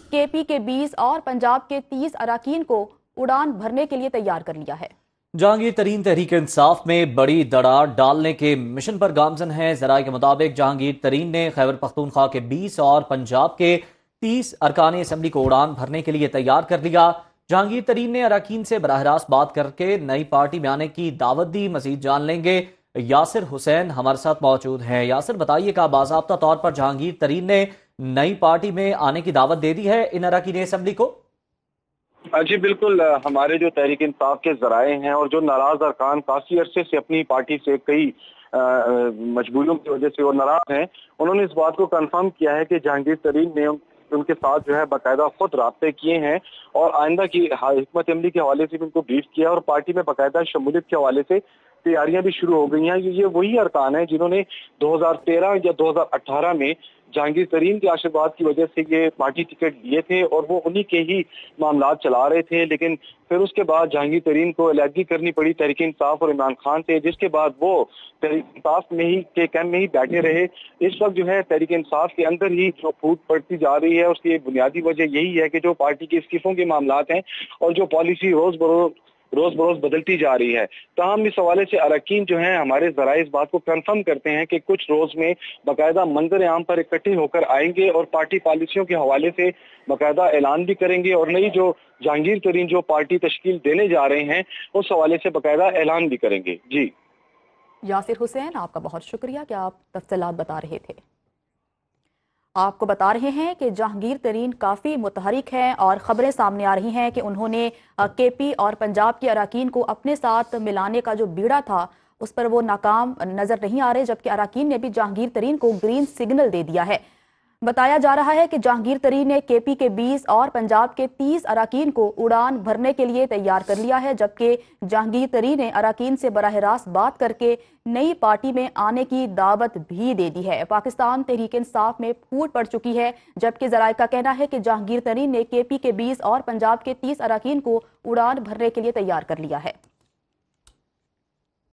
के पी के 20 और पंजाब के 30 अरकान को उड़ान भरने के लिए तैयार कर लिया है। जहांगीर तरीन तहरीक इंसाफ में बड़ी दरार डालने के मिशन पर गामजन है। जराये के मुताबिक जहांगीर तरीन ने खैबर पख्तूनख्वा के 20 और पंजाब के 30 अरकान असम्बली को उड़ान भरने के लिए तैयार कर लिया। जहांगीर तरीन ने अरकान से बराह रास्त बात करके नई पार्टी में आने की दावत दी। मजीद जान लेंगे, यासिर हुसैन हमारे साथ मौजूद हैं। यासिर, बताइए का बाज़ाब्ता तौर पर जहांगीर तरीन ने नई पार्टी में आने की दावत दे दी है इन अरकान असम्बली को? जी बिल्कुल, हमारे जो तहरीक इंसाफ के जराए हैं और जो नाराज अरकान काफी अरसे से अपनी पार्टी से कई मजबूरियों की वजह से वो नाराज हैं, उन्होंने इस बात को कंफर्म किया है कि जहांगीर तरीन ने उनके साथ जो है बाकायदा खुद राब्ते किए हैं और आइंदा की हिकमत अमली के हवाले से भी उनको ब्रीफ किया और पार्टी में बाकायदा शमूलियत के हवाले से तैयारियां भी शुरू हो गई हैं। ये वही अरकान है जिन्होंने 2013 या 2018 में जहांगीर तरीन के आशीर्वाद की वजह से ये पार्टी टिकट लिए थे और वो उन्हीं के ही मामला चला रहे थे, लेकिन फिर उसके बाद जहांगीर तरीन को अलहदगी करनी पड़ी तहरीक इंसाफ और इमरान खान से, जिसके बाद वो तहरीक इंसाफ में ही के कैंप में ही बैठे रहे। इस वक्त जो है तहरीक इंसाफ के अंदर ही जो फूट पड़ती जा रही है, उसकी बुनियादी वजह यही है कि जो पार्टी के इस्तीफों के मामला हैं और जो पॉलिसी रोज बरोज बदलती जा रही है। तमाम इस हवाले से अरकान जो हैं हमारे जराए इस बात को कंफर्म करते हैं कि कुछ रोज में बाकायदा मंजर आम पर इकट्ठे होकर आएंगे और पार्टी पॉलिसियों के हवाले से बाकायदा ऐलान भी करेंगे और नई जो जहांगीर तरीन जो पार्टी तश्कील देने जा रहे हैं उस हवाले से बाकायदा ऐलान भी करेंगे। जी यासिर हुसैन, आपका बहुत शुक्रिया कि आप तफसीलात बता रहे थे। आपको बता रहे हैं कि जहांगीर तरीन काफ़ी मुतहरिक हैं और ख़बरें सामने आ रही हैं कि उन्होंने केपी और पंजाब के अरकान को अपने साथ मिलाने का जो बीड़ा था उस पर वो नाकाम नज़र नहीं आ रहे, जबकि अरकान ने भी जहांगीर तरीन को ग्रीन सिग्नल दे दिया है। बताया जा रहा है कि जहांगीर तरीन ने केपी के 20 और पंजाब के 30 अरकान को उड़ान भरने के लिए तैयार कर लिया है, जबकि जहांगीर तरीन ने अरकान से बराह रास्त बात करके नई पार्टी में आने की दावत भी दे दी है। पाकिस्तान तहरीक इंसाफ में फूट पड़ चुकी है, जबकि जराये का कहना है कि जहांगीर तरीन ने केपी के 20 और पंजाब के 30 अरकान को उड़ान भरने के लिए तैयार कर लिया है।